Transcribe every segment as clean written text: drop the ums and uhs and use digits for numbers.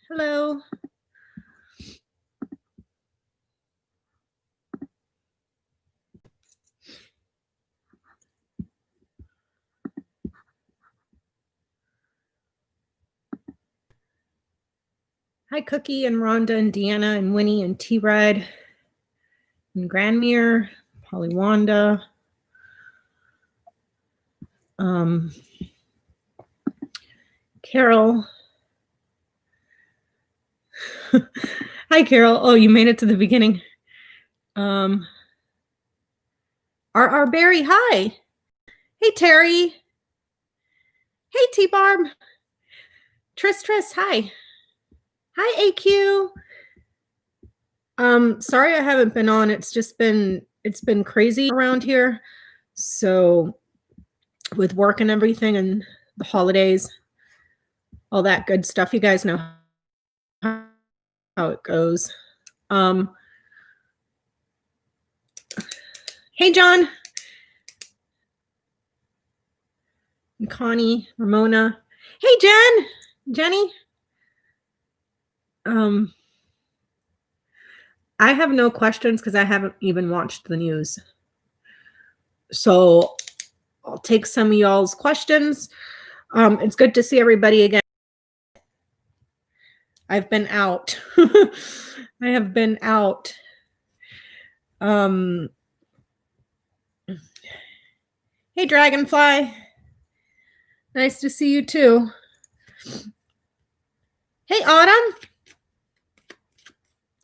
Hello. Hi, Cookie and Rhonda and Deanna and Winnie and T-Red and Grandmere, Polywanda. Carol. Hi, Carol. Oh, you made it to the beginning. R.R. Barry, hi. Hey, Terry. Hey, T-Barb. Tris, hi. Hi, AQ. Sorry I haven't been on. It's been crazy around here. So with work and everything and the holidays, all that good stuff, you guys know how it goes. Hey, John. And Connie, Ramona. Hey, Jenny. I have no questions because I haven't even watched the news. So I'll take some of y'all's questions. It's good to see everybody again. I've been out. I have been out. Hey, Dragonfly. Nice to see you too. Hey, Autumn.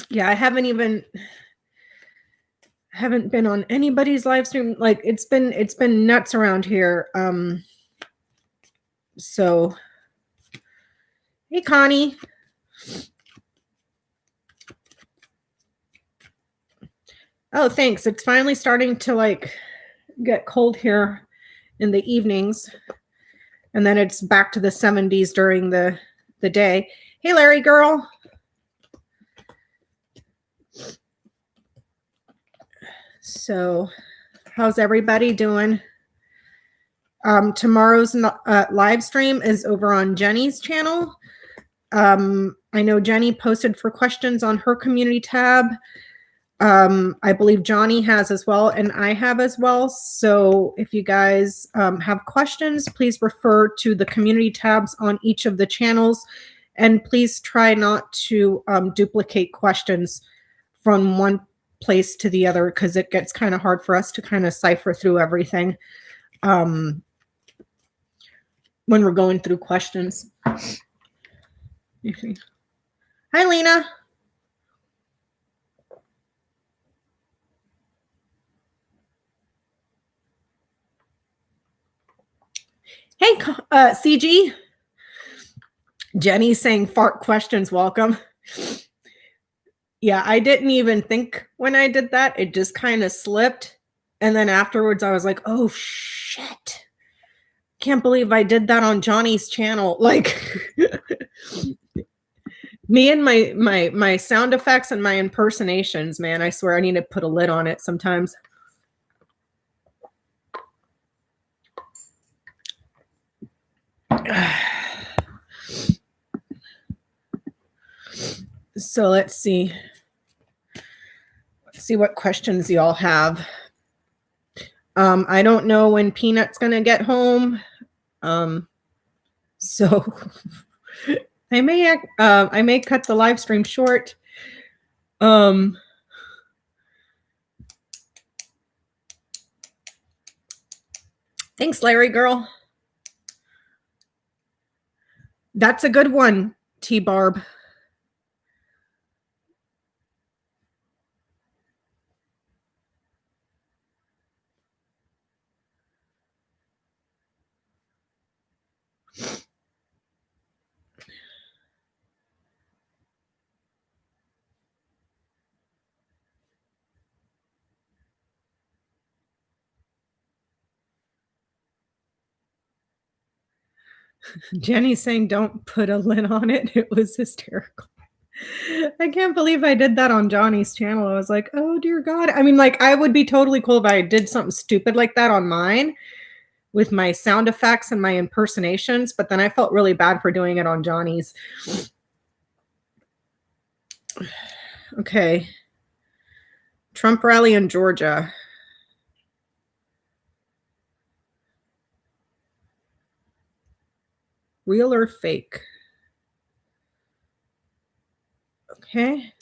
Yeah, I haven't been on anybody's live stream. Like it's been nuts around here. So hey, Connie. Oh, thanks. It's finally starting to like get cold here in the evenings. And then it's back to the 70s during the day. Hey, Larry girl. So how's everybody doing? Tomorrow's live stream is over on Jenny's channel. I know Jenny posted for questions on her community tab. I believe Johnny has as well, and I have as well. So if you guys have questions, please refer to the community tabs on each of the channels. And please try not to duplicate questions from one place to the other because it gets kind of hard for us to kind of cipher through everything when we're going through questions. Hi, Lena. Hey, CG. Jenny's saying fart questions welcome. Yeah, I didn't even think when I did that. It just kind of slipped. And then afterwards, I was like, oh, shit. Can't believe I did that on Johnny's channel. Like, me and my sound effects and my impersonations, man, I swear I need to put a lid on it sometimes. So let's see. Let's see what questions y'all have. I don't know when Peanut's gonna get home. So I may cut the live stream short. Thanks, Larry girl. That's a good one, T-Barb. Jenny's saying don't put a lid on it. It was hysterical. I can't believe I did that on Johnny's channel. I was like, oh dear God. I mean, like, I would be totally cool if I did something stupid like that on mine. with my sound effects and my impersonations, but then I felt really bad for doing it on Johnny's. Okay. Trump rally in Georgia. Real or fake? Okay.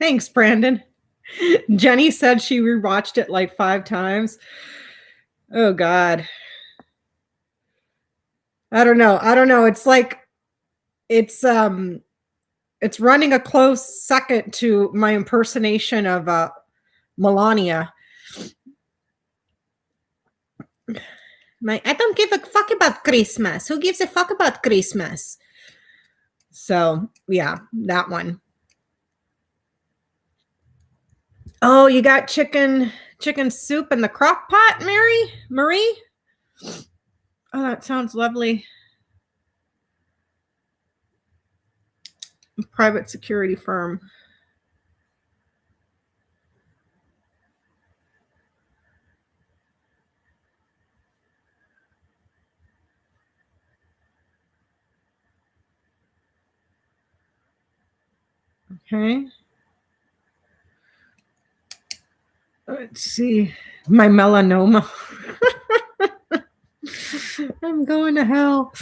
Thanks, Brandon. Jenny said she rewatched it like 5 times. Oh, God. I don't know. It's like, it's running a close second to my impersonation of Melania. I don't give a fuck about Christmas. Who gives a fuck about Christmas? So, yeah, that one. Oh, you got chicken soup in the crock pot, Marie? Oh, that sounds lovely. Private security firm. Okay. Let's see. My melanoma. I'm going to hell.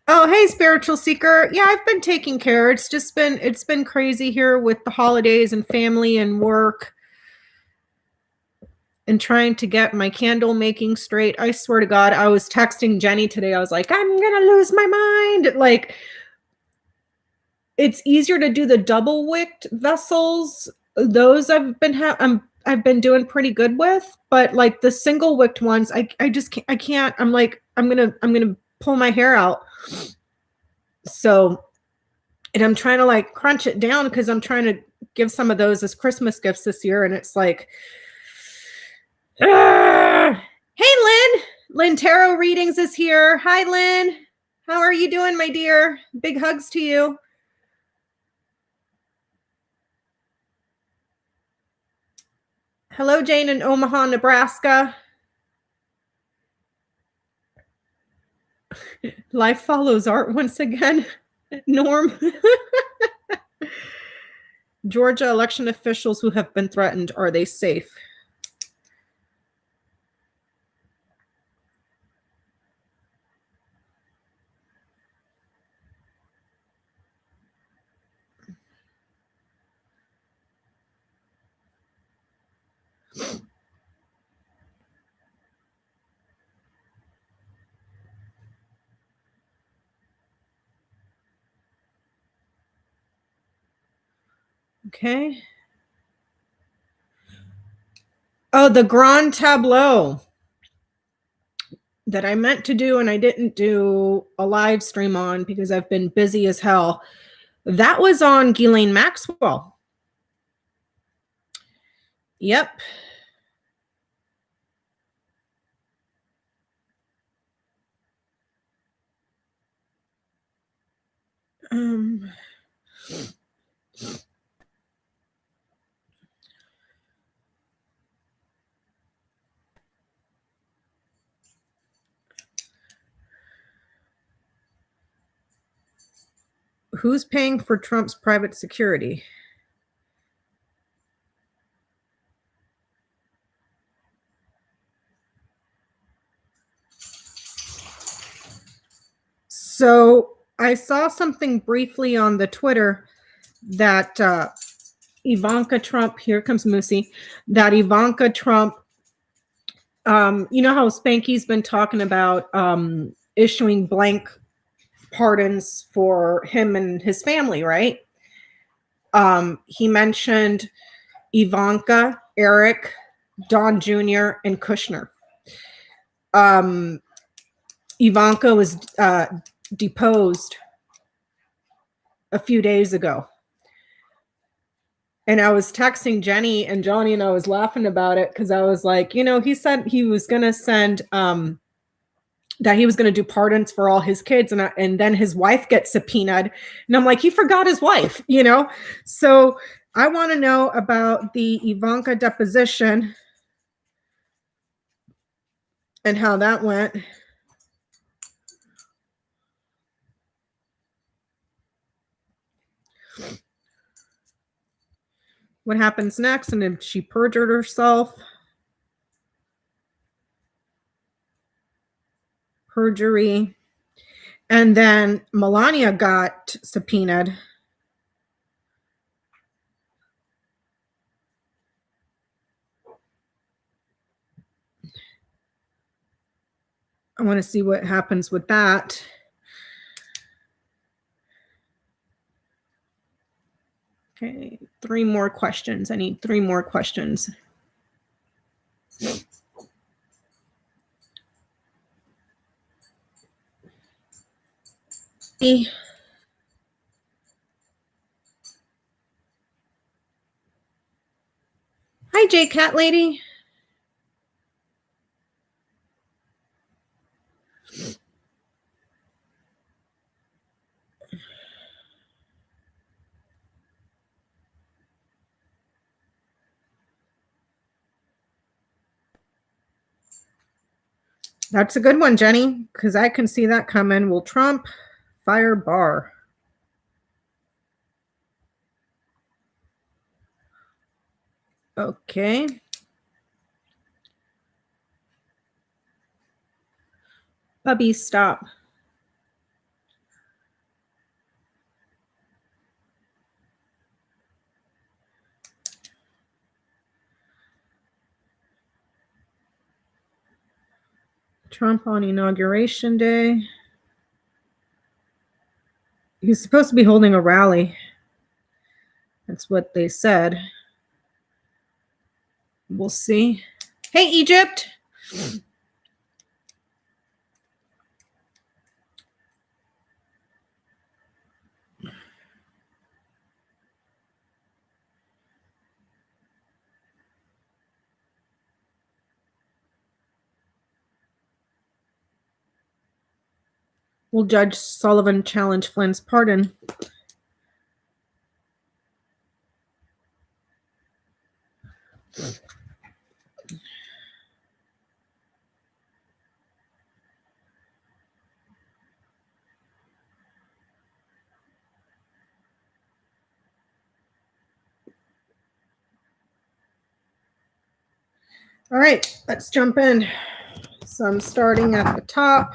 Oh, hey, spiritual seeker. Yeah, I've been taking care. It's been crazy here with the holidays and family and work and trying to get my candle making straight. I swear to God, I was texting Jenny today. I was like, I'm going to lose my mind. Like, it's easier to do the double wicked vessels. Those I've been doing pretty good with, but like the single wicked ones, I just can't, I can't. I'm like, I'm going to pull my hair out. So, and I'm trying to like crunch it down because I'm trying to give some of those as Christmas gifts this year. And it's like, hey, Lynn. Lynn Tarot Readings is here. Hi, Lynn. How are you doing, my dear? Big hugs to you. Hello, Jane in Omaha, Nebraska. Life follows art once again. Norm. Georgia election officials who have been threatened, are they safe? Okay. Oh, the Grand Tableau that I meant to do and I didn't do a live stream on because I've been busy as hell. That was on Ghislaine Maxwell. Yep. Who's paying for Trump's private security? So I saw something briefly on the Twitter that Ivanka Trump, here comes Moosey, that Ivanka Trump, you know how Spanky's been talking about issuing blank pardons for him and his family, right? He mentioned Ivanka, Eric, Don Jr., and Kushner. Ivanka was deposed a few days ago. And I was texting Jenny and Johnny and I was laughing about it because I was like, you know, he said he was going to send, that he was going to do pardons for all his kids. And then his wife gets subpoenaed. And I'm like, he forgot his wife, you know? So I want to know about the Ivanka deposition and how that went. What happens next, and if she perjured herself. Perjury. And then Melania got subpoenaed. I want to see what happens with that. Okay, 3 more questions. I need 3 more questions. Hi, J Cat Lady. That's a good one, Jenny, because I can see that coming. Will Trump fire Barr? Okay. Bubby, stop. Trump on Inauguration Day. He's supposed to be holding a rally. That's what they said. We'll see. Hey, Egypt. Will Judge Sullivan challenge Flynn's pardon? All right, let's jump in. So I'm starting at the top.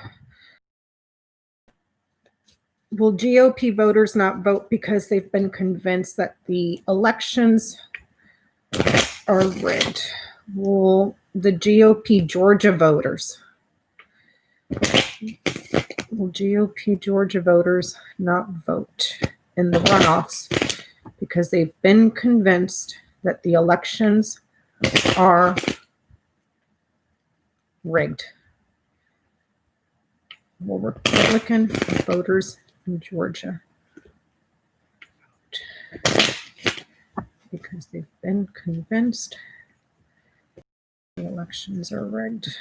Will GOP voters not vote because they've been convinced that the elections are rigged? Will the GOP Georgia voters not vote in the runoffs because they've been convinced that the elections are rigged? Will Republican voters in Georgia vote because they've been convinced the elections are rigged?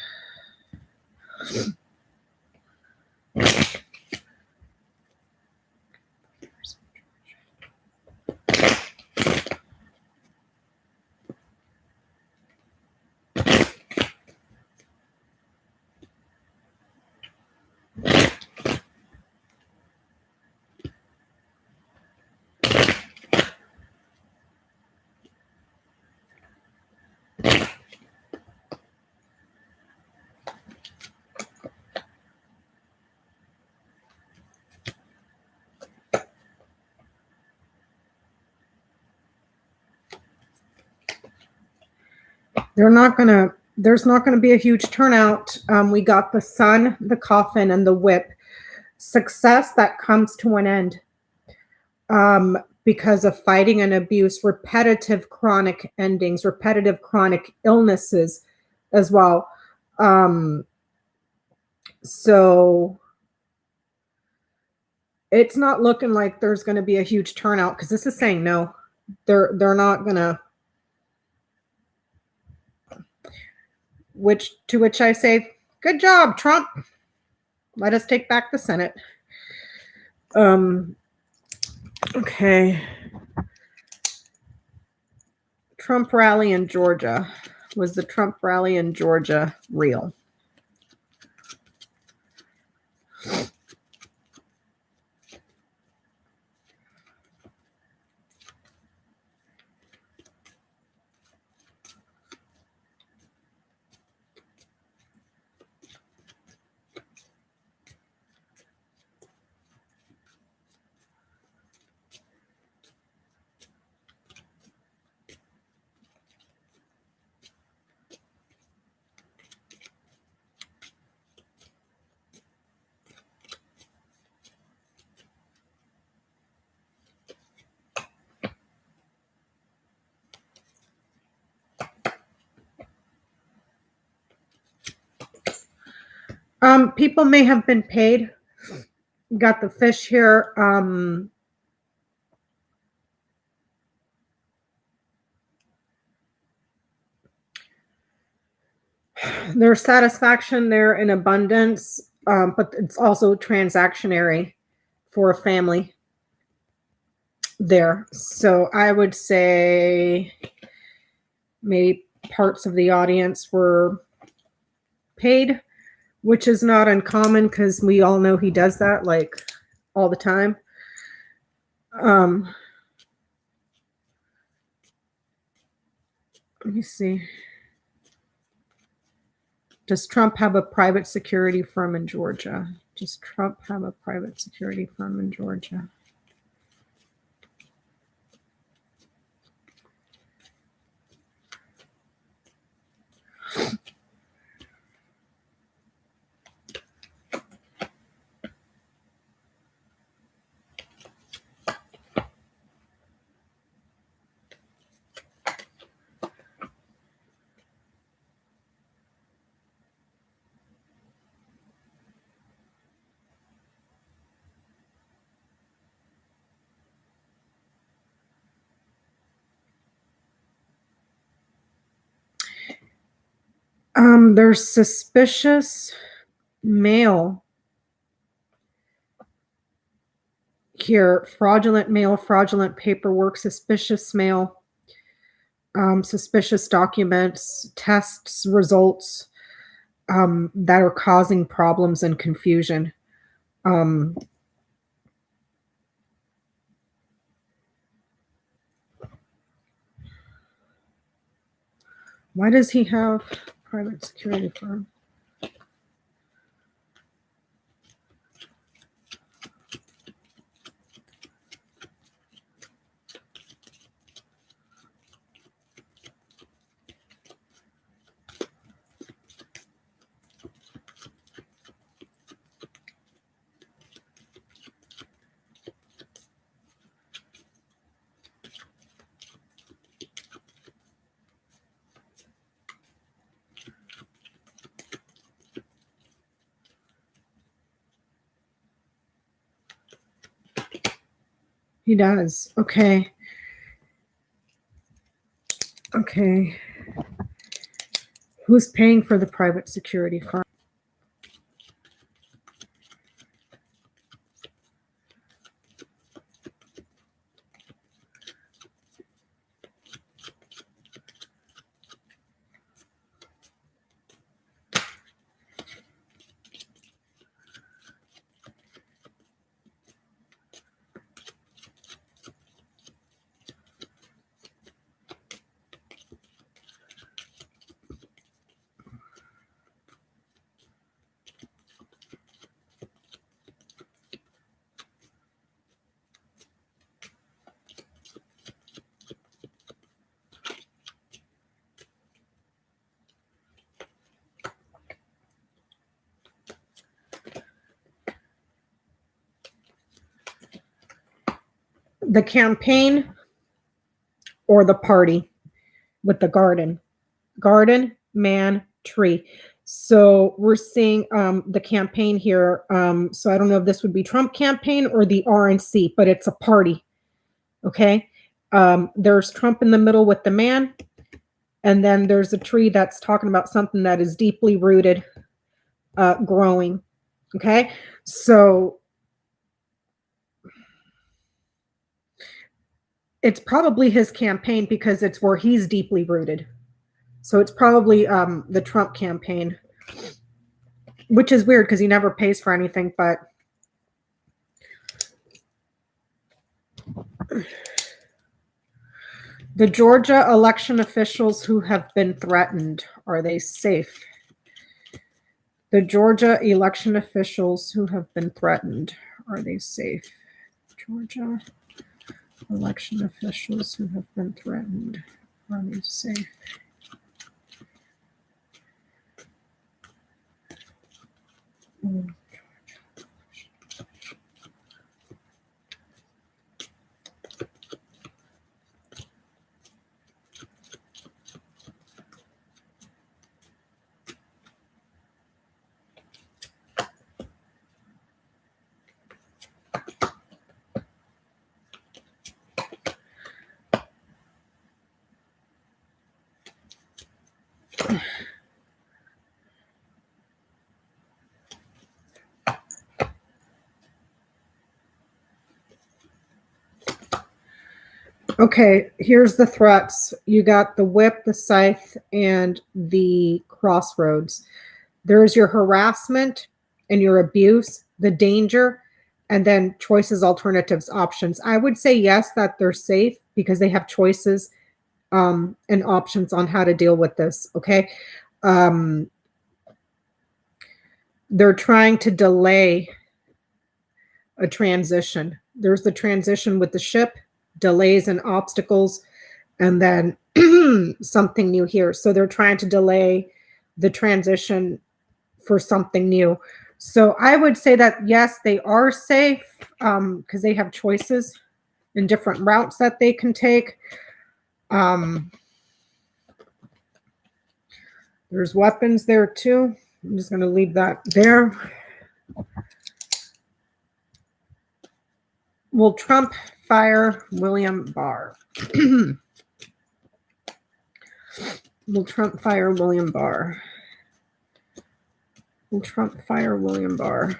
There's not gonna be a huge turnout. We got the sun, the coffin, and the whip. Success that comes to an end because of fighting and abuse, repetitive chronic endings, repetitive chronic illnesses as well. So it's not looking like there's going to be a huge turnout because this is saying no. They're not going to. To which I say, good job, Trump. Let us take back the Senate. Okay. Trump rally in Georgia. Was the Trump rally in Georgia real? People may have been paid. Got the fish here. There's satisfaction there in abundance, but it's also transactionary for a family there. So I would say maybe parts of the audience were paid, which is not uncommon because we all know he does that like all the time. Let me see. Does Trump have a private security firm in Georgia? Does Trump have a private security firm in Georgia? There's suspicious mail here. Fraudulent mail, fraudulent paperwork, suspicious mail, suspicious documents, tests, results that are causing problems and confusion. Why does he have private security firm? He does. Okay. Okay. Who's paying for the private security firm? The campaign or the party with the garden, man, tree. So we're seeing the campaign here. So I don't know if this would be Trump campaign or the RNC, but it's a party. Okay. There's Trump in the middle with the man. And then there's a tree that's talking about something that is deeply rooted, growing. Okay. So it's probably his campaign because it's where he's deeply rooted. So it's probably the Trump campaign, which is weird because he never pays for anything, but the Georgia election officials who have been threatened, are they safe? The Georgia election officials who have been threatened, are they safe? Georgia election officials who have been threatened, are they safe? Okay, here's the threats. You got the whip, the scythe, and the crossroads. There's your harassment and your abuse, the danger, and then choices, alternatives, options. I would say yes, that they're safe because they have choices and options on how to deal with this. Okay. They're trying to delay a transition. There's the transition with the ship, delays and obstacles, and then something new here. So they're trying to delay the transition for something new. So I would say that yes, they are safe because they have choices and different routes that they can take. There's weapons there too. I'm just going to leave that there. Will Trump fire William Barr? Will Trump fire William Barr? Will Trump fire William Barr?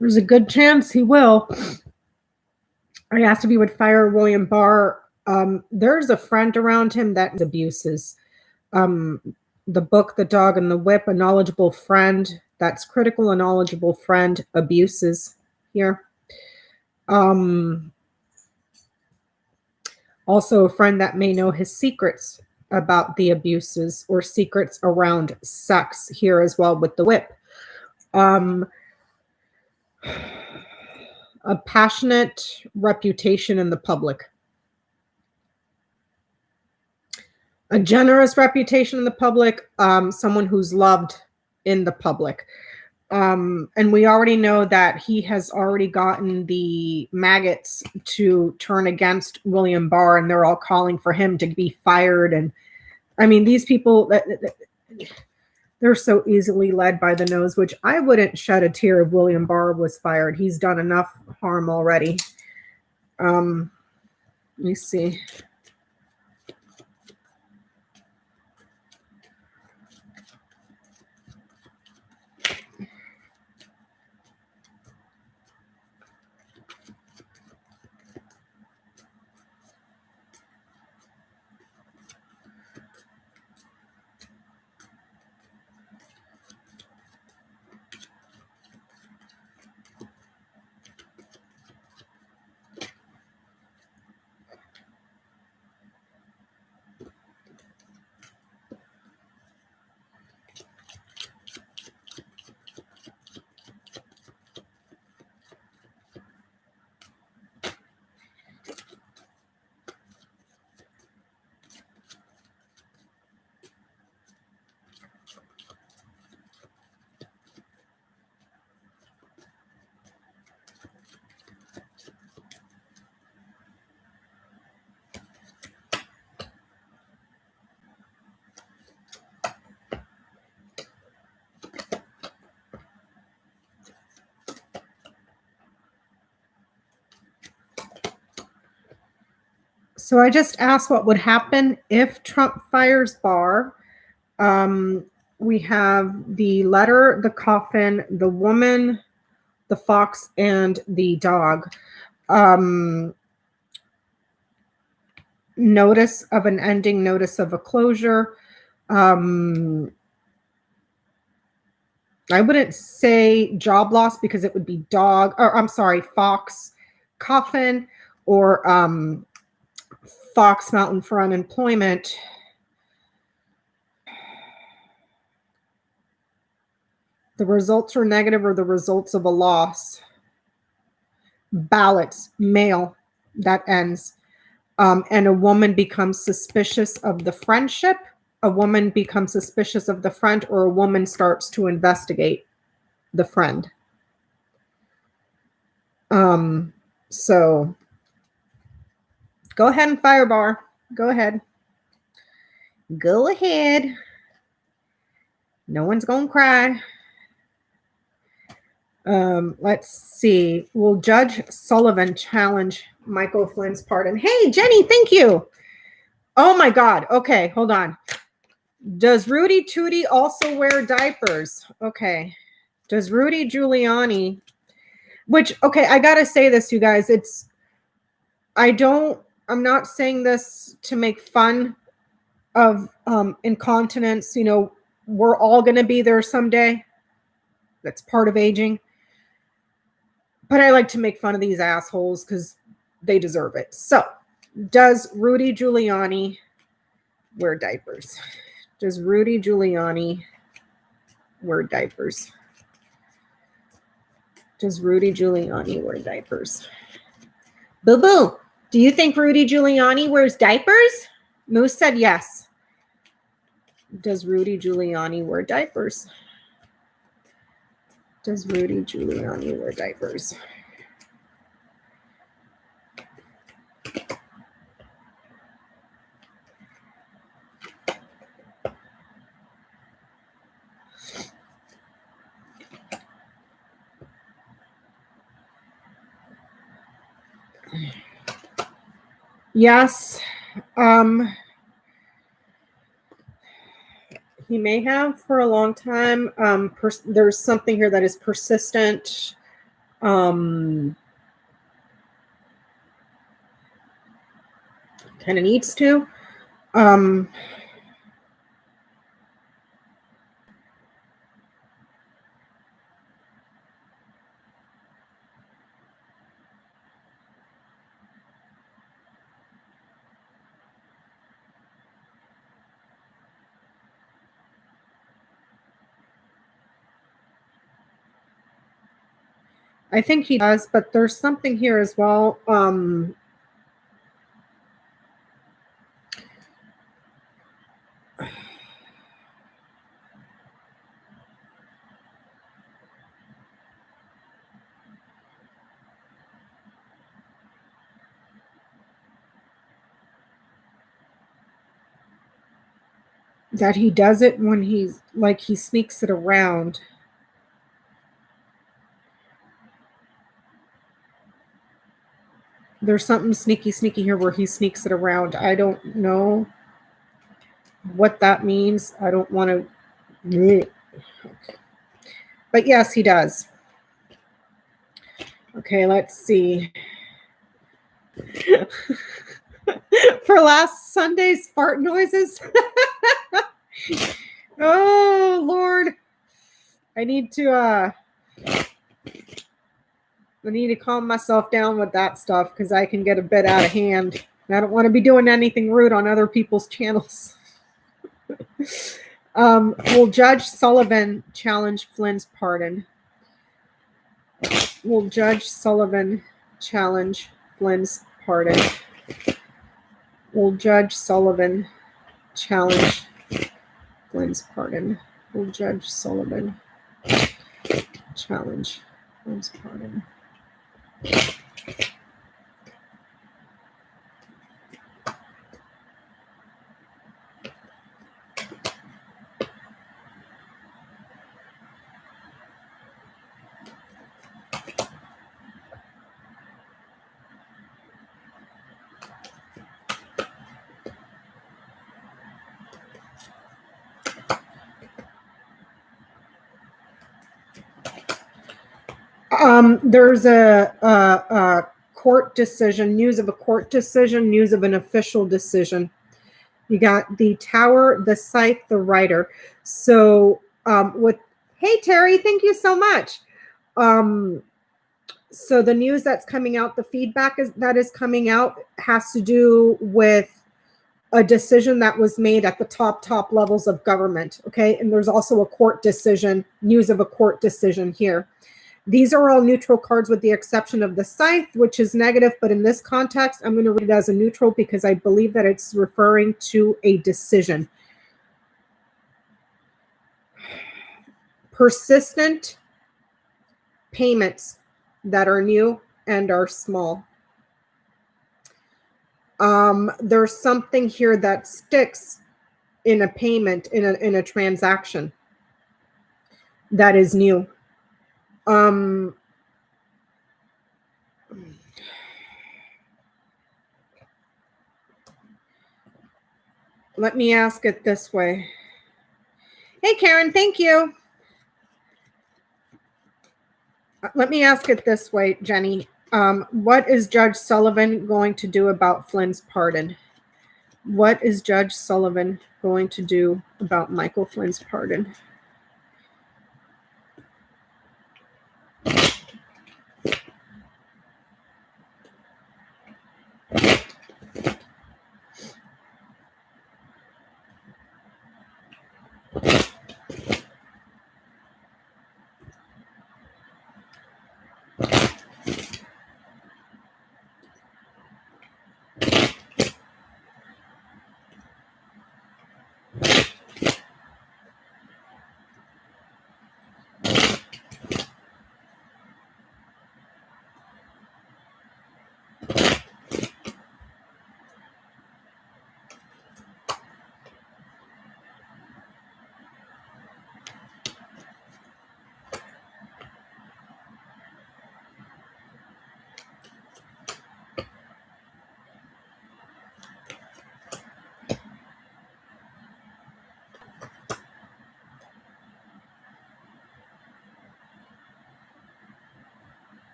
There's a good chance he will. I asked if he would fire William Barr. There's a friend around him that abuses. The book, The Dog and the Whip, a knowledgeable friend. That's critical, a knowledgeable friend abuses here. Also, a friend that may know his secrets about the abuses or secrets around sex here as well with the whip. A passionate reputation in the public. A generous reputation in the public, someone who's loved in the public. And we already know that he has already gotten the maggots to turn against William Barr, and they're all calling for him to be fired. And I mean, these people, they're so easily led by the nose, which I wouldn't shed a tear if William Barr was fired. He's done enough harm already. Let me see. So I just asked what would happen if Trump fires Barr. We have the letter, the coffin, the woman, the fox, and the dog. Notice of an ending, notice of a closure. I wouldn't say job loss because it would be dog, or I'm sorry, fox, coffin, or Fox Mountain for unemployment. The results are negative or the results of a loss. Ballots, mail, that ends. And a woman becomes suspicious of the friendship. A woman becomes suspicious of the friend, or a woman starts to investigate the friend. So go ahead and fire Barr. Go ahead. Go ahead. No one's going to cry. Let's see. Will Judge Sullivan challenge Michael Flynn's pardon? Hey, Jenny, thank you. Oh my God. Okay, hold on. Does Rudy Tootie also wear diapers? Okay. Does Rudy Giuliani, which, okay, I gotta say this, you guys. I'm not saying this to make fun of incontinence. You know, we're all gonna be there someday. That's part of aging. But I like to make fun of these assholes because they deserve it. So, does Rudy Giuliani wear diapers? Does Rudy Giuliani wear diapers? Does Rudy Giuliani wear diapers? Boo-boo, do you think Rudy Giuliani wears diapers? Moose said yes. Does Rudy Giuliani wear diapers? Does Rudy Giuliani wear diapers? Yes. He may have for a long time. There's something here that is persistent. Kind of needs to. I think he does, but there's something here as well. That he does it when he's like he sneaks it around. There's something sneaky here where he sneaks it around. I don't know what that means. I don't want to. But yes, he does. Okay, let's see. For last Sunday's fart noises. Oh, Lord. I need to calm myself down with that stuff because I can get a bit out of hand. I don't want to be doing anything rude on other people's channels. Will Judge Sullivan challenge Flynn's pardon? Will Judge Sullivan challenge Flynn's pardon? Will Judge Sullivan challenge Flynn's pardon? Will Judge Sullivan challenge Flynn's pardon? There's a court decision, news of a court decision, news of an official decision. You got the tower, the scythe, the rider. So hey, Terry, thank you so much. So the news that's coming out, the feedback that is coming out has to do with a decision that was made at the top levels of government, okay? And there's also a court decision, news of a court decision here. These are all neutral cards with the exception of the scythe, which is negative, but in this context, I'm going to read it as a neutral because I believe that it's referring to a decision. Persistent payments that are new and are small. There's something here that sticks in a payment, in a transaction that is new. Let me ask it this way. Hey, Karen, thank you. Let me ask it this way, Jenny. What is Judge Sullivan going to do about Flynn's pardon? What is Judge Sullivan going to do about Michael Flynn's pardon?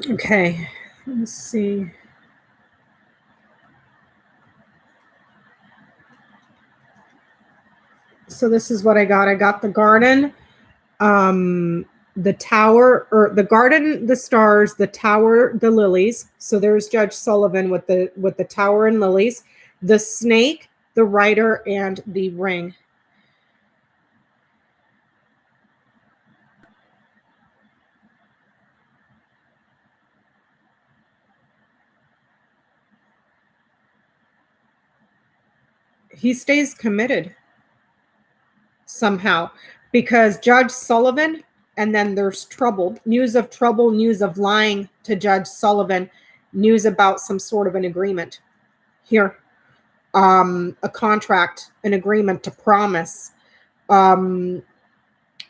Okay, let's see. So this is what I got. I got the garden, the tower, or the garden, the stars, the tower, the lilies. So there's Judge Sullivan with the tower and lilies, the snake, the rider, and the ring. He stays committed somehow because Judge Sullivan, and then there's trouble, news of lying to Judge Sullivan, news about some sort of an agreement here, a contract, an agreement to promise. So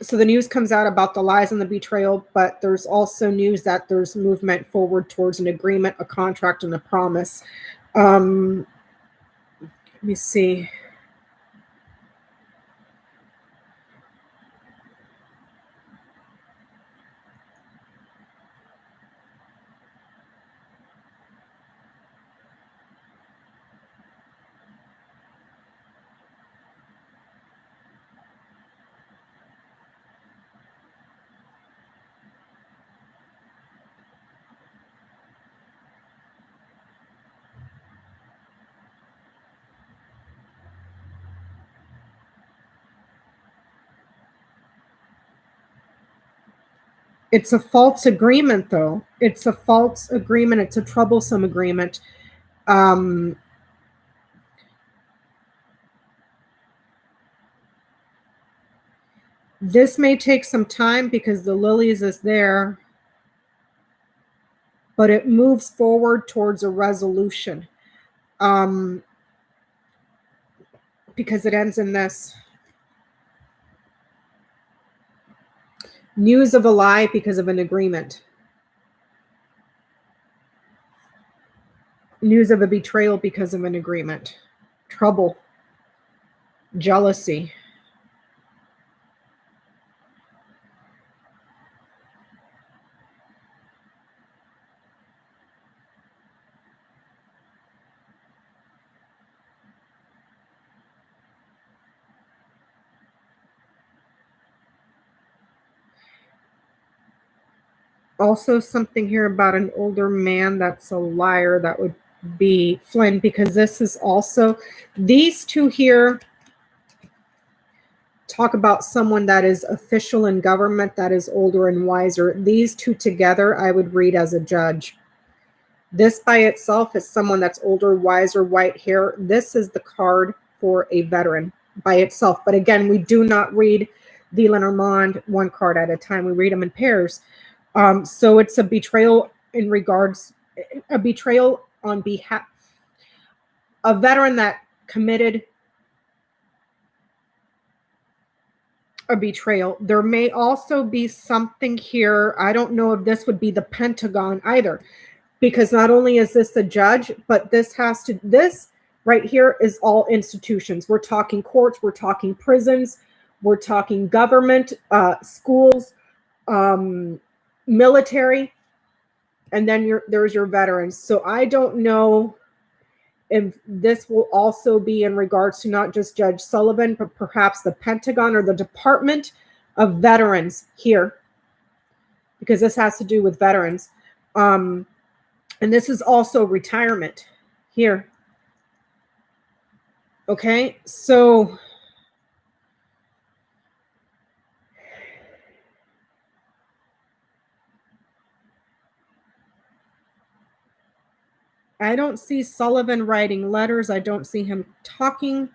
the news comes out about the lies and the betrayal, but there's also news that there's movement forward towards an agreement, a contract, and a promise. Let me see. It's a false agreement, though. It's a false agreement. It's a troublesome agreement. This may take some time because the lilies is there, but it moves forward towards a resolution, because it ends in this. News of a lie because of an agreement. News of a betrayal because of an agreement. Trouble. Jealousy. Also something here about an older man that's a liar. That would be Flynn, because this is also, these two here talk about someone that is official in government that is older and wiser. These two together I would read as a judge. This by itself is someone that's older, wiser, white hair. This is the card for a veteran by itself. But again, we do not read the Lenormand one card at a time. We read them in pairs. So it's a betrayal in regards, a betrayal on behalf, a veteran that committed a betrayal. There may also be something here. I don't know if this would be the Pentagon either, because not only is this the judge, but this has to, this right here is all institutions. We're talking courts, we're talking prisons, we're talking government, schools, military, and then there's your veterans. So I don't know if this will also be in regards to not just Judge Sullivan, but perhaps the Pentagon or the Department of Veterans here, because this has to do with veterans. And this is also retirement here. Okay, so I don't see Sullivan writing letters. I don't see him talking.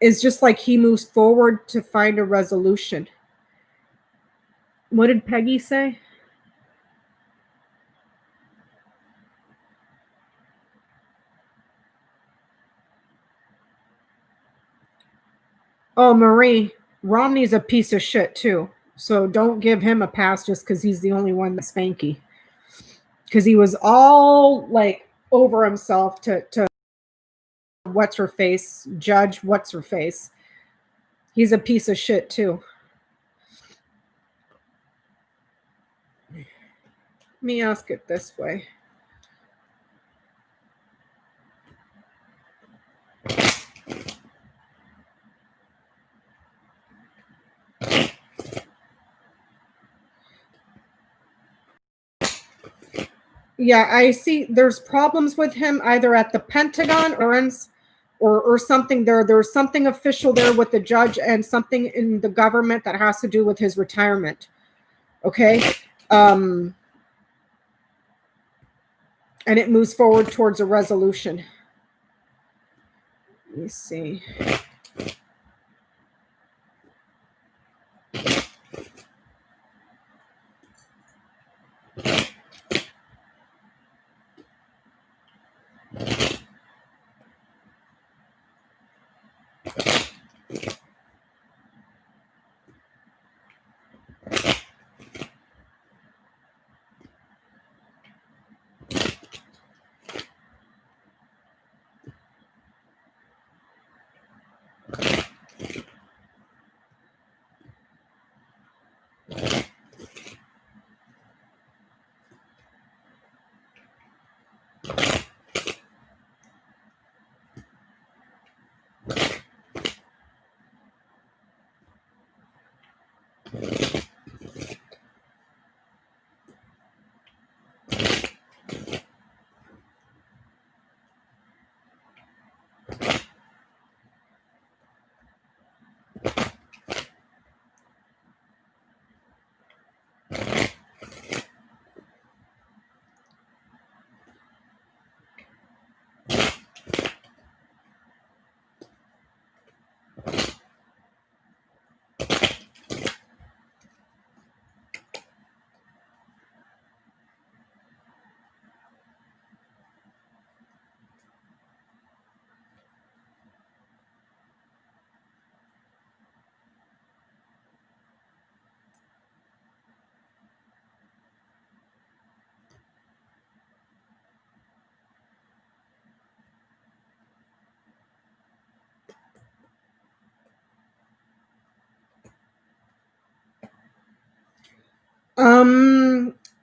It's just like he moves forward to find a resolution. What did Peggy say? Oh, Marie, Romney's a piece of shit too. So don't give him a pass just because he's the only one that's spanky. Because he was all like over himself to what's her face, Judge what's her face. He's a piece of shit too. Let me ask it this way. Yeah, I see there's problems with him either at the Pentagon or something there. There's something official there with the judge and something in the government that has to do with his retirement. Okay. And it moves forward towards a resolution. Let me see.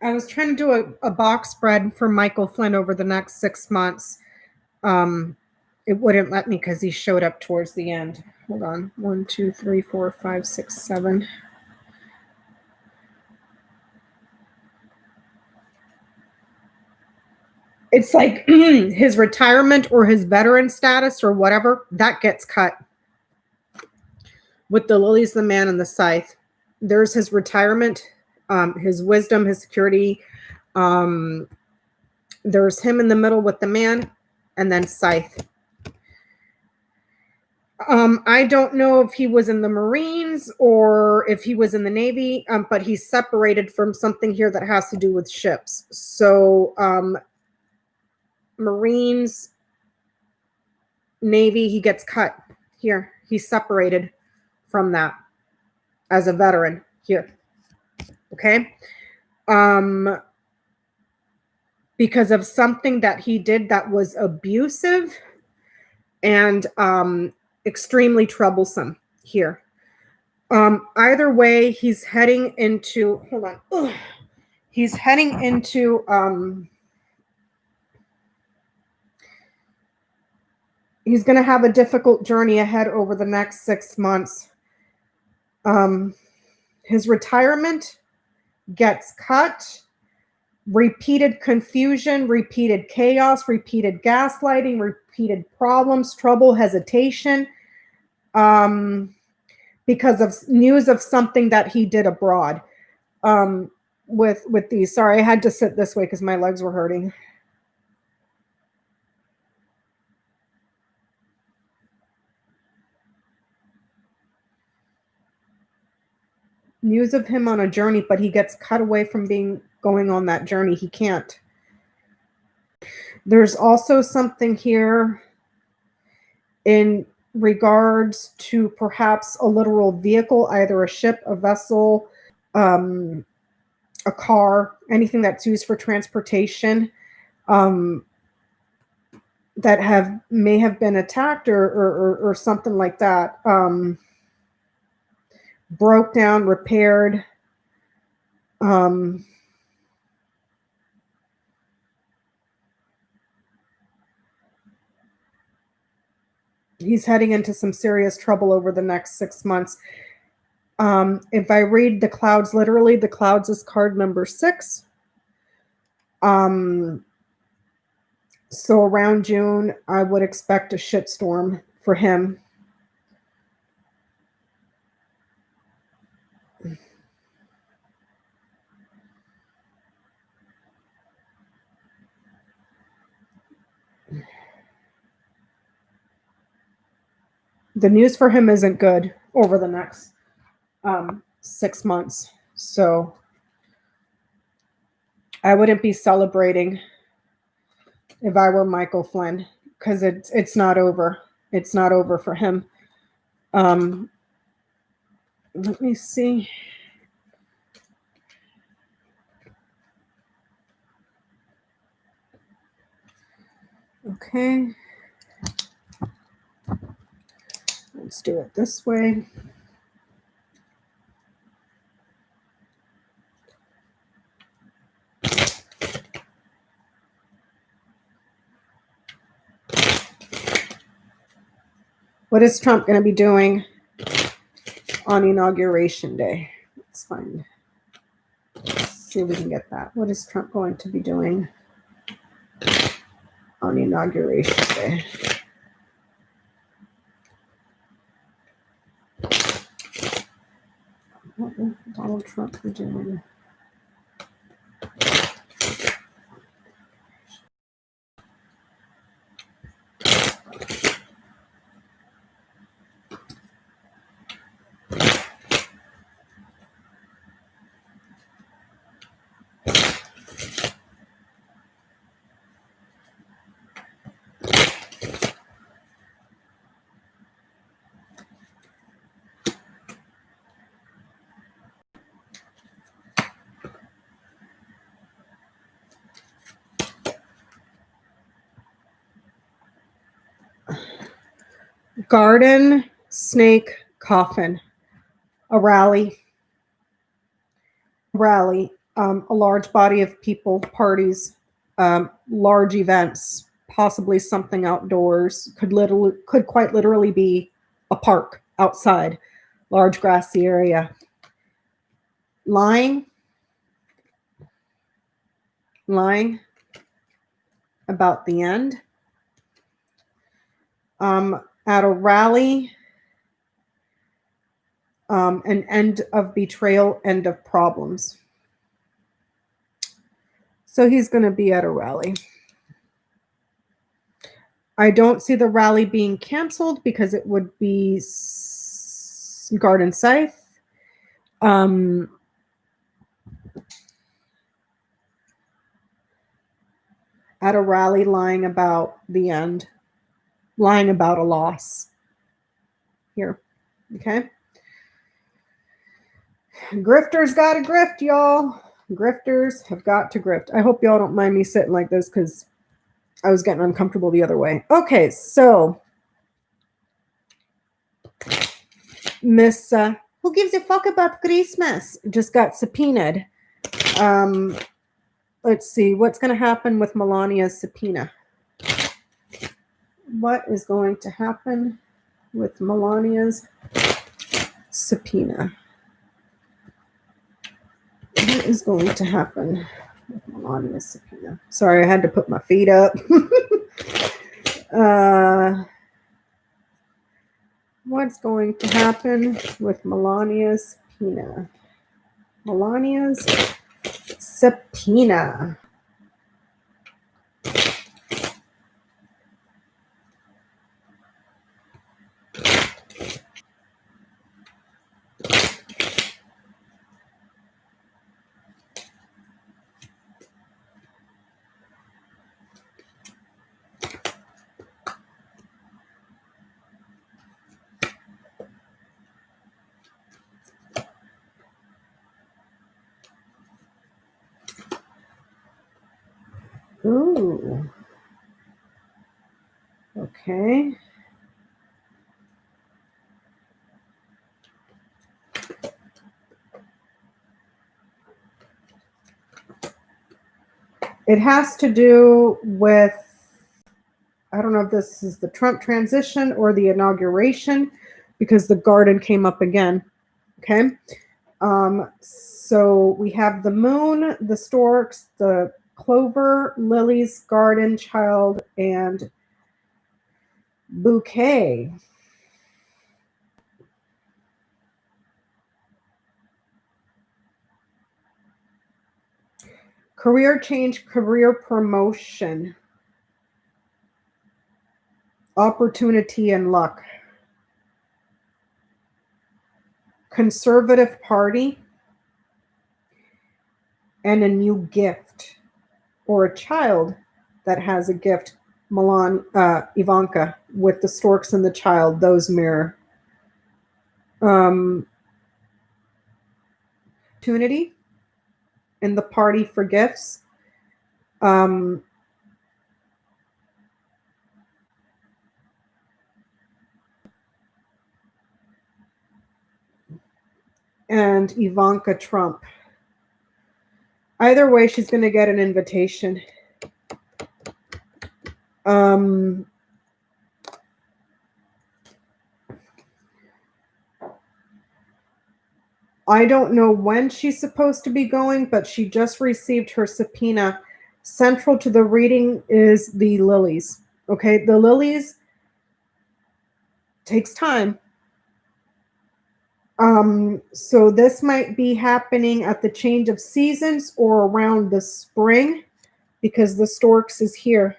I was trying to do a box spread for Michael Flynn over the next 6 months. It wouldn't let me because he showed up towards the end. Hold on. 1, 2, 3, 4, 5, 6, 7. It's like his retirement or his veteran status or whatever, that gets cut. With the Lilies, the Man, and the Scythe, there's his retirement, his wisdom, his security. There's him in the middle with the Man, and then Scythe. I don't know if he was in the Marines or if he was in the Navy, but he's separated from something here that has to do with ships. So Marines, Navy, he gets cut here. He's separated from that as a veteran here. Okay. Because of something that he did that was abusive and extremely troublesome here. Either way, he's heading into, hold on. Ugh. He's heading into, he's going to have a difficult journey ahead over the next 6 months. His retirement gets cut. Repeated confusion, repeated chaos, repeated gaslighting, repeated problems, trouble, hesitation, because of news of something that he did abroad. With these, sorry, I had to sit this way because my legs were hurting. News of him on a journey, but he gets cut away from going on that journey. He can't. There's also something here in regards to perhaps a literal vehicle, either a ship, a vessel, a car, anything that's used for transportation, that may have been attacked or something like that. Broke down, repaired. He's heading into some serious trouble over the next 6 months. If I read the clouds literally, the clouds is card number 6. So around June, I would expect a shitstorm for him. The news for him isn't good over the next 6 months. So I wouldn't be celebrating if I were Michael Flynn, because it's not over. It's not over for him. Let me see. Okay. Let's do it this way. What is Trump going to be doing on Inauguration Day? Let's find. Let's see if we can get that. What is Trump going to be doing on Inauguration Day? What will Donald Trump be doing? Garden, snake, coffin. A rally. A large body of people, parties, large events, possibly something outdoors, could quite literally be a park outside, large grassy area. Lying about the end. At a rally, an end of betrayal, end of problems. So he's going to be at a rally. I don't see the rally being canceled because it would be garden scythe. At a rally, lying about the end, lying about a loss. Here, okay? Grifters got to grift, y'all. Grifters have got to grift. I hope y'all don't mind me sitting like this because I was getting uncomfortable the other way. Okay, so Miss Who Gives a Fuck About Christmas just got subpoenaed. Let's see what's going to happen with Melania's subpoena. What is going to happen with Melania's subpoena? What is going to happen with Melania's subpoena? Sorry, I had to put my feet up. What's going to happen with Melania's subpoena? Melania's subpoena. Ooh. Okay. It has to do with, I don't know if this is the Trump transition or the inauguration, because the garden came up again. Okay. So we have the moon, the storks, the clover, lilies, garden, child, and bouquet. Career change, career promotion, opportunity and luck. Conservative party, and a new gift, or a child that has a gift. Ivanka with the storks and the child, those mirror. Opportunity in the party for gifts. And Ivanka Trump. Either way, she's going to get an invitation. I don't know when she's supposed to be going, but she just received her subpoena. Central to the reading is the lilies. Okay, the lilies takes time. So this might be happening at the change of seasons or around the spring, because the storks is here.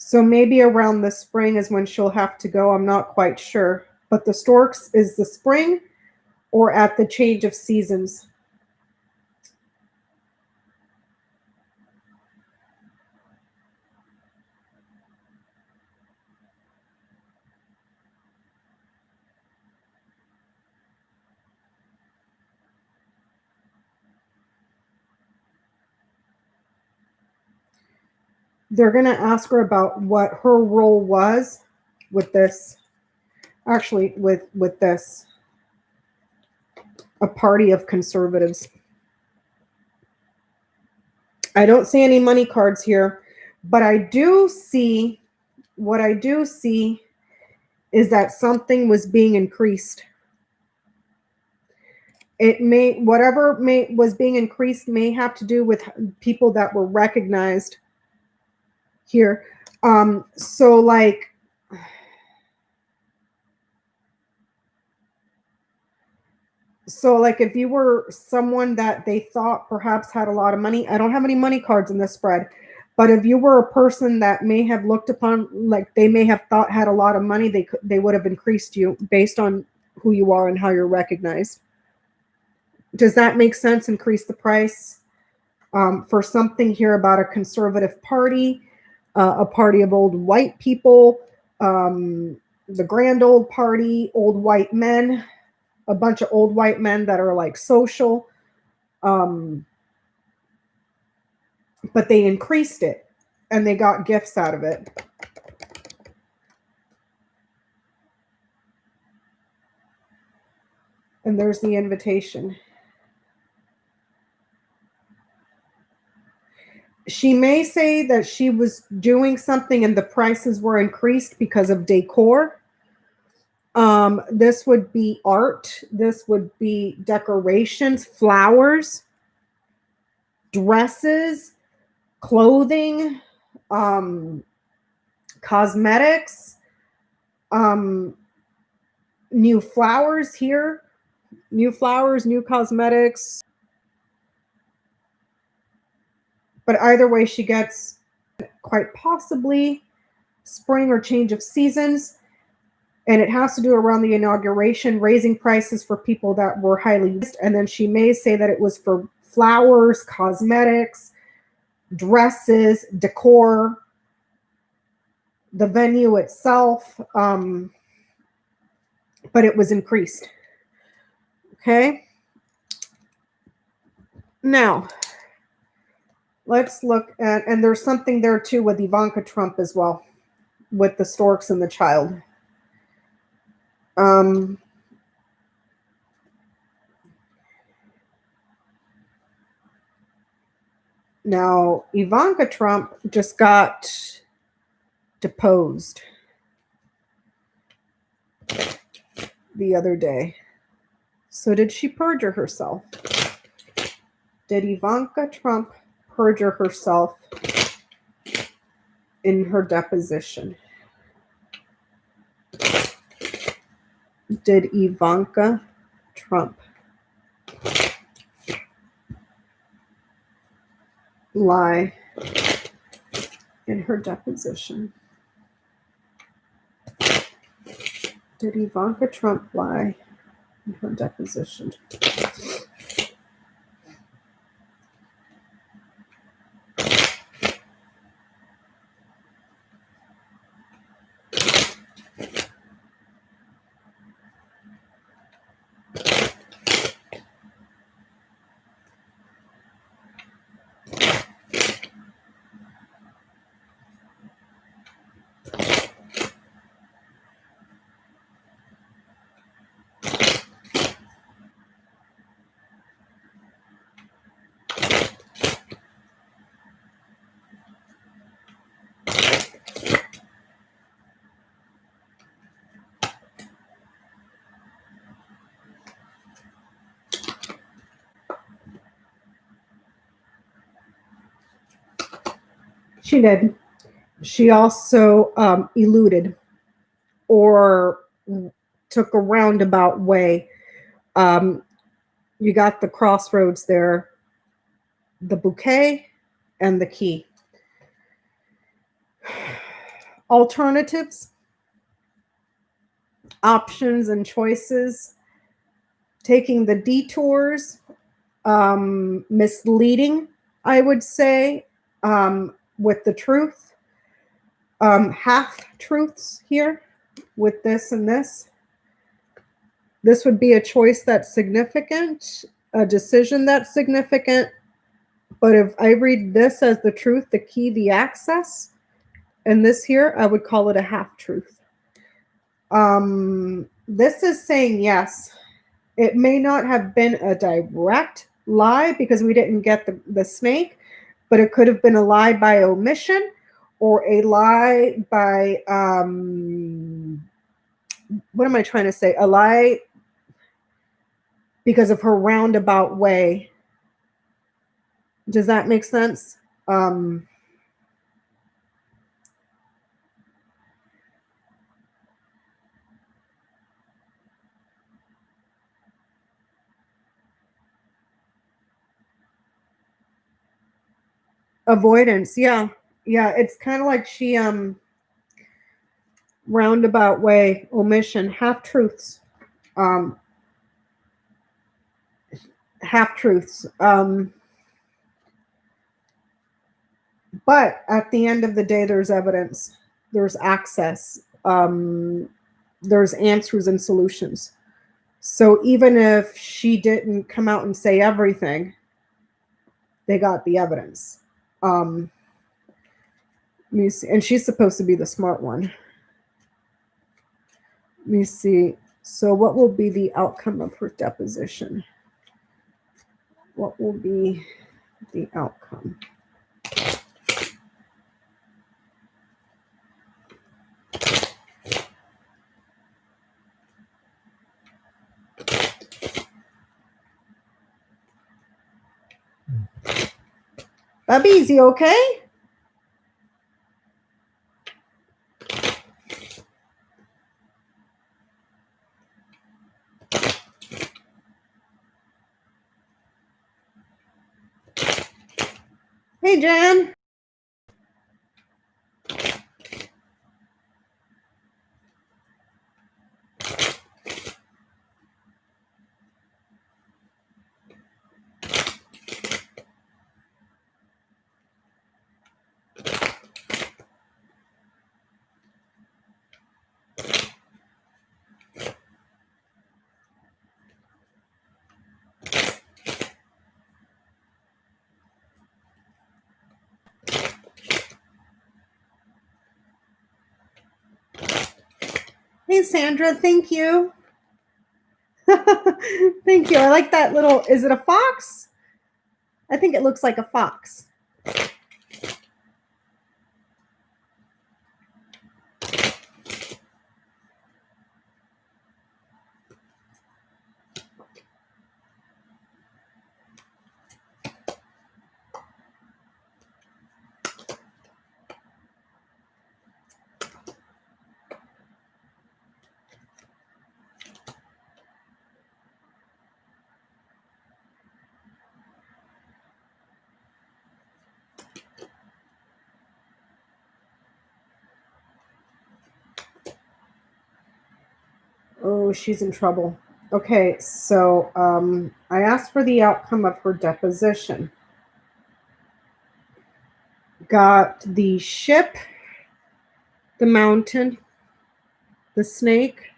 So maybe around the spring is when she'll have to go. I'm not quite sure. But the storks is the spring or at the change of seasons. They're going to ask her about what her role was with this. Actually, with this. a party of conservatives. I don't see any money cards here, but I do see, what I do see is that something was being increased. It may, whatever was being increased may have to do with people that were recognized here. So like, if you were someone that they thought perhaps had a lot of money, I don't have any money cards in this spread, but if you were a person that may have looked upon, like they may have thought had a lot of money, they would have increased you based on who you are and how you're recognized. Does that make sense? Increase the price for something here about a conservative party, a party of old white people, the grand old party, old white men, a bunch of old white men that are like social. But they increased it and they got gifts out of it. And there's the invitation. She may say that she was doing something and the prices were increased because of decor. This would be art. This would be decorations, flowers, dresses, clothing, cosmetics, new flowers here, new flowers, new cosmetics. But either way, she gets quite possibly spring or change of seasons. And it has to do around the inauguration, raising prices for people that were highly used. And then she may say that it was for flowers, cosmetics, dresses, decor, the venue itself. But it was increased. Okay. Now, let's look at, and there's something there too with Ivanka Trump as well, with the storks and the child. Now, Ivanka Trump just got deposed the other day. So did she perjure herself? Did Ivanka Trump perjure herself in her deposition? Did Ivanka Trump lie in her deposition? Did Ivanka Trump lie in her deposition? She did. She also eluded or took a roundabout way. You got the crossroads there, the bouquet and the key. Alternatives, options and choices, taking the detours, misleading, I would say, with the truth, half truths here with this and this. This would be a choice that's significant, a decision that's significant. But if I read this as the truth, the key, the access, and this here, I would call it a half truth. This is saying yes. It may not have been a direct lie because we didn't get the snake, but it could have been a lie by omission or a lie by, what am I trying to say? A lie because of her roundabout way. Does that make sense? Avoidance. Yeah. Yeah. It's kind of like she, roundabout way, omission, half truths. Half truths. But at the end of the day, there's evidence, there's access, there's answers and solutions. So even if she didn't come out and say everything, they got the evidence. Let me see. And she's supposed to be the smart one. Let me see. So what will be the outcome of her deposition? What will be the outcome? Bubby, is he okay? Hey, Jan. Hey, Sandra, thank you. Thank you. I like that little, is it a fox? I think it looks like a fox. Oh, she's in trouble. Okay, so I asked for the outcome of her deposition. Got the ship, the mountain, the snake,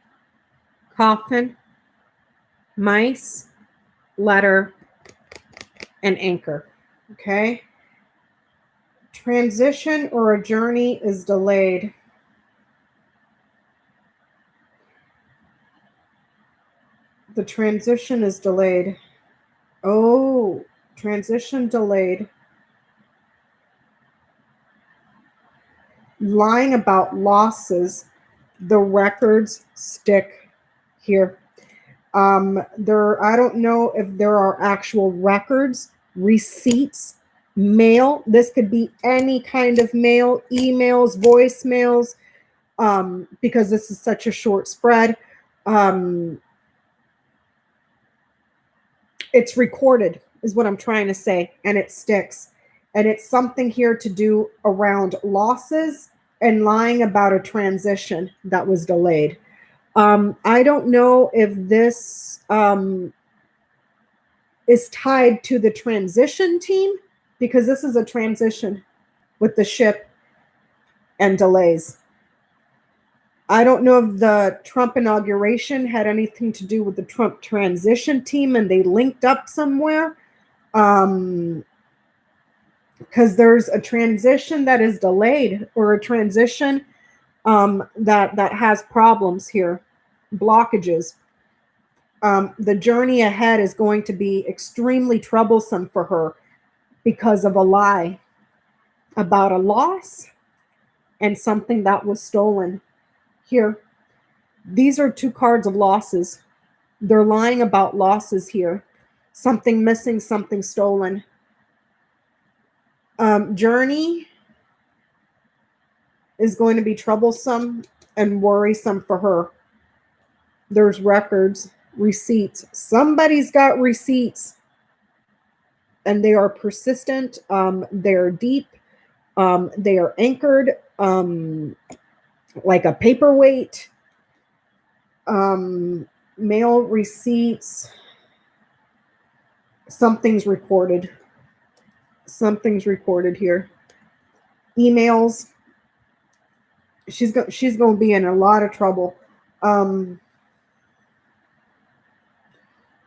coffin, mice, letter, and anchor. Okay. Transition or a journey is delayed. The transition is delayed. Oh, transition delayed. Lying about losses. The records stick here. I don't know if there are actual records, receipts, mail. This could be any kind of mail, emails, voicemails, because this is such a short spread. It's recorded is what I'm trying to say, and it sticks. And it's something here to do around losses and lying about a transition that was delayed. I don't know if this is tied to the transition team, because this is a transition with the ship and delays. I don't know if the Trump inauguration had anything to do with the Trump transition team and they linked up somewhere. Because there's a transition that is delayed, or a transition that has problems here, blockages. The journey ahead is going to be extremely troublesome for her because of a lie about a loss and something that was stolen. Here, these are 2 cards of losses. They're lying about losses here. Something missing, something stolen. Journey is going to be troublesome and worrisome for her. There's records, receipts. Somebody's got receipts. And they are persistent. They're deep. They are anchored like a paperweight. Mail receipts. Something's recorded. Something's recorded here. Emails. She's going to be in a lot of trouble.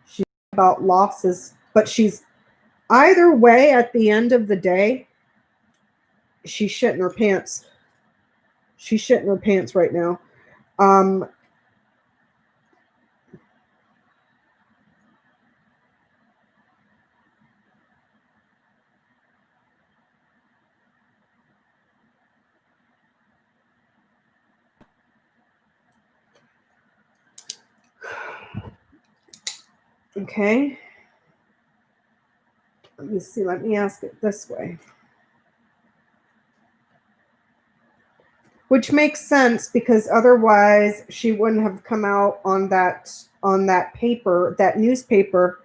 She's about losses, but she's either way. At the end of the day, she's shitting her pants. She's shitting her pants right now. Okay. Let me see. Let me ask it this way. Which makes sense because otherwise she wouldn't have come out on that paper, that newspaper,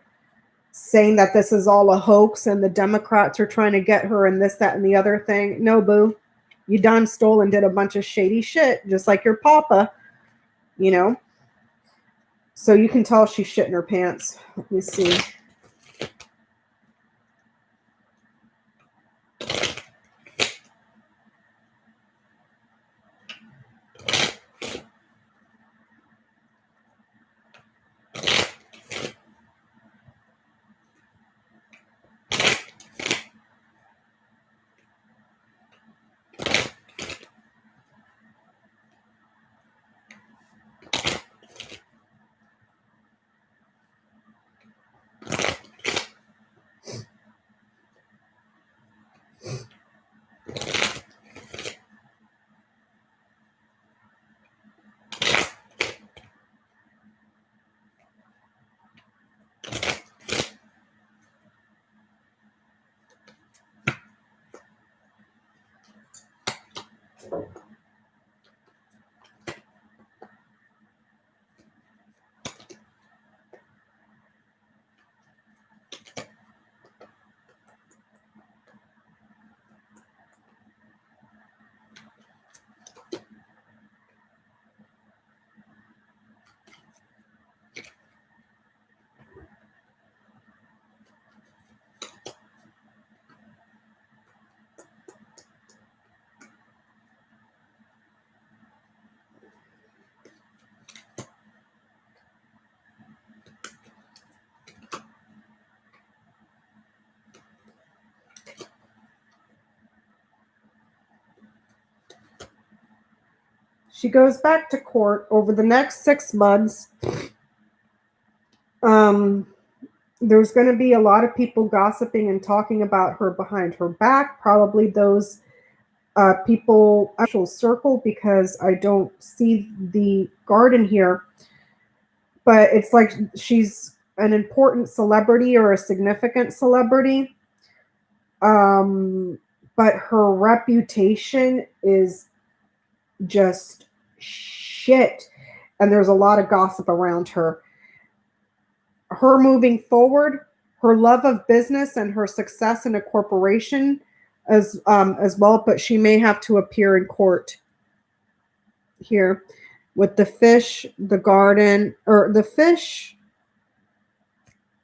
saying that this is all a hoax and the Democrats are trying to get her and this, that, and the other thing. No, boo. You done stole and did a bunch of shady shit, just like your papa, you know? So you can tell she's shitting her pants. Let me see. She goes back to court over the next 6 months. There's going to be a lot of people gossiping and talking about her behind her back. Probably those people actual circle, because I don't see the garden here. But it's like she's an important celebrity or a significant celebrity. But her reputation is just shit. And there's a lot of gossip around her. Her moving forward, her love of business and her success in a corporation as well, but she may have to appear in court here with the fish, the garden, or the fish.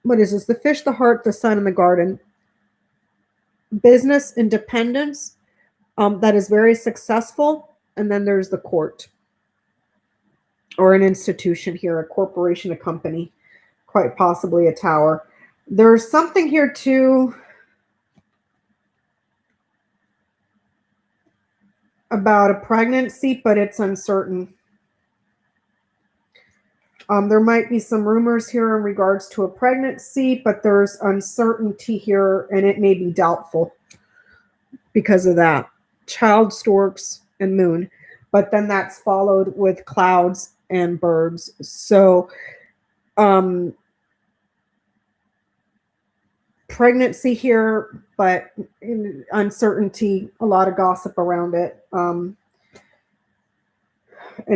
What is this? The fish, the heart, the sun, and the garden. Business independence that is very successful. And then there's the court or an institution here, a corporation, a company, quite possibly a tower. There's something here too about a pregnancy, but it's uncertain. There might be some rumors here in regards to a pregnancy, but there's uncertainty here, and it may be doubtful because of that. Child, storks, and moon. But then that's followed with clouds and birds. So, pregnancy here, but uncertainty, a lot of gossip around it, and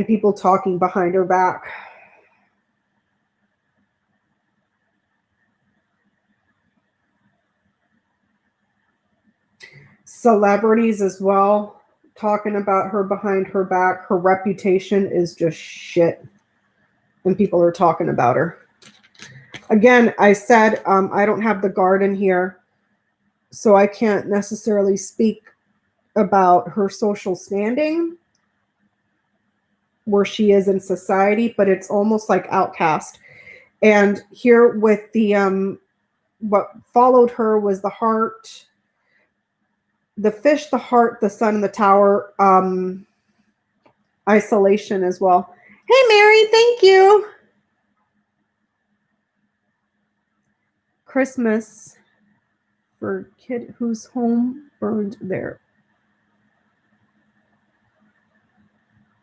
people talking behind her back. Celebrities as well, talking about her behind her back. Her reputation is just shit, and people are talking about her. Again, I said I don't have the garden here, so I can't necessarily speak about her social standing, where she is in society, but it's almost like outcast. And here with the what followed her was the heart, the fish, the heart, the sun, and the tower. Isolation as well. Hey, Mary, thank you. Christmas for kid whose home burned there.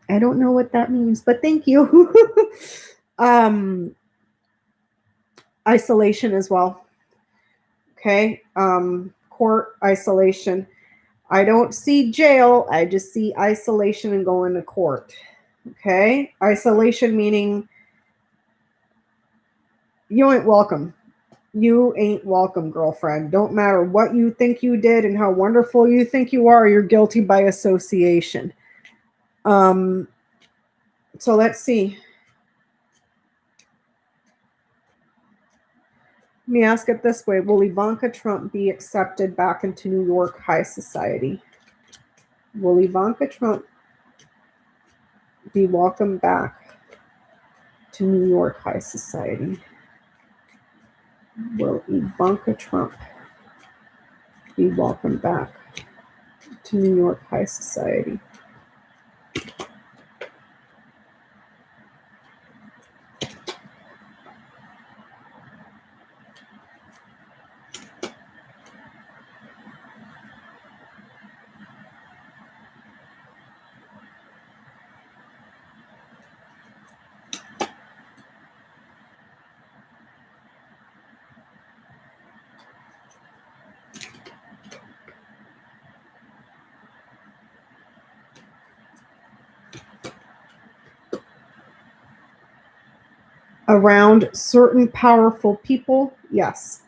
I don't know what that means, but thank you. Isolation as well. Okay. Court, isolation. I don't see jail. I just see isolation and going to court. Okay. Isolation meaning you ain't welcome. You ain't welcome, girlfriend. Don't matter what you think you did and how wonderful you think you are. You're guilty by association. So let's see. Let me ask it this way. Will Ivanka Trump be accepted back into New York high society? Will Ivanka Trump be welcomed back to New York high society? Will Ivanka Trump be welcomed back to New York high society? Around certain powerful people, yes.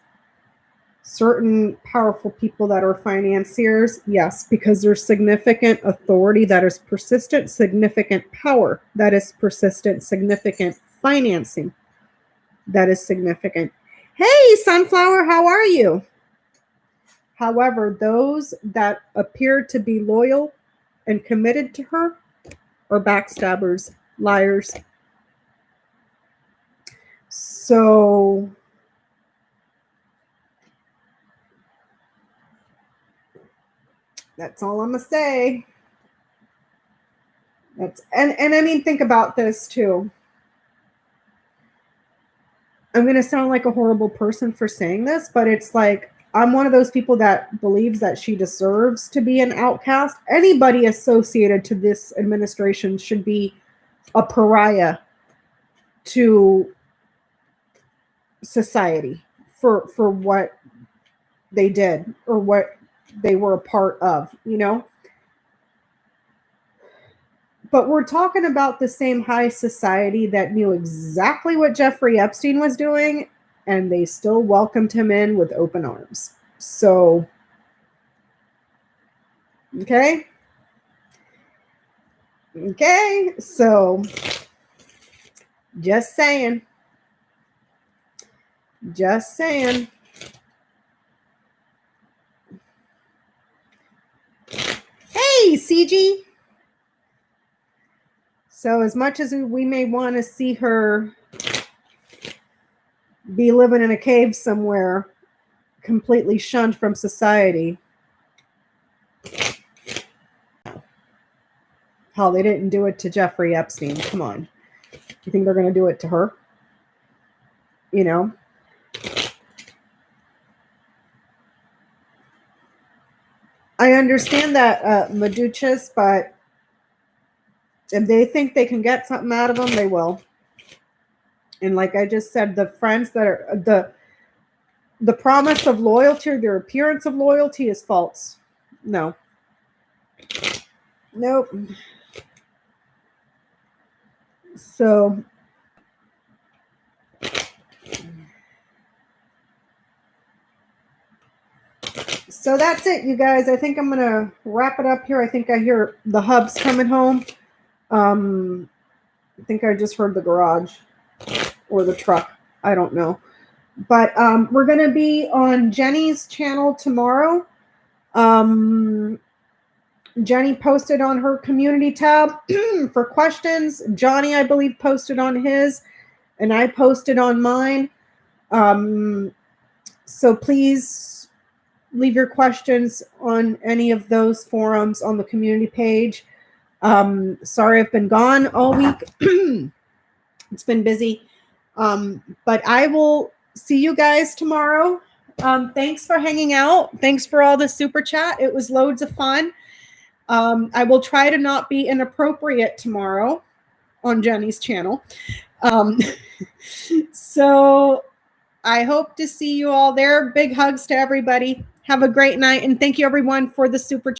Certain powerful people that are financiers, yes, because there's significant authority that is persistent, significant power that is persistent, significant financing that is significant. Hey, Sunflower, how are you? However, those that appear to be loyal and committed to her are backstabbers, liars. So that's all I'm gonna say. That's and I mean, think about this too. I'm gonna sound like a horrible person for saying this, but it's like I'm one of those people that believes that she deserves to be an outcast. Anybody associated to this administration should be a pariah to society for what they did or what they were a part of, you know? But we're talking about the same high society that knew exactly what Jeffrey Epstein was doing, and they still welcomed him in with open arms. So, okay? Okay, so just saying. Just saying. Hey, CG. So as much as we may want to see her be living in a cave somewhere, completely shunned from society, hell, they didn't do it to Jeffrey Epstein. Come on. you think they're going to do it to her? You know? I understand that, Meduchus, but if they think they can get something out of them, they will. And like I just said, the friends that are the promise of loyalty, or their appearance of loyalty, is false. No. Nope. So that's it, you guys. I think I'm going to wrap it up here. I think I hear the hubs coming home. I think I just heard the garage or the truck. I don't know. But we're going to be on Jenny's channel tomorrow. Jenny posted on her community tab for questions. Johnny, I believe, posted on his, and I posted on mine. So please leave your questions on any of those forums on the community page. Sorry I've been gone all week. It's been busy. But I will see you guys tomorrow. Thanks for hanging out. Thanks for all the super chat. It was loads of fun. I will try to not be inappropriate tomorrow on Jenny's channel. So I hope to see you all there. Big hugs to everybody. Have a great night. And thank you, everyone, for the super chat.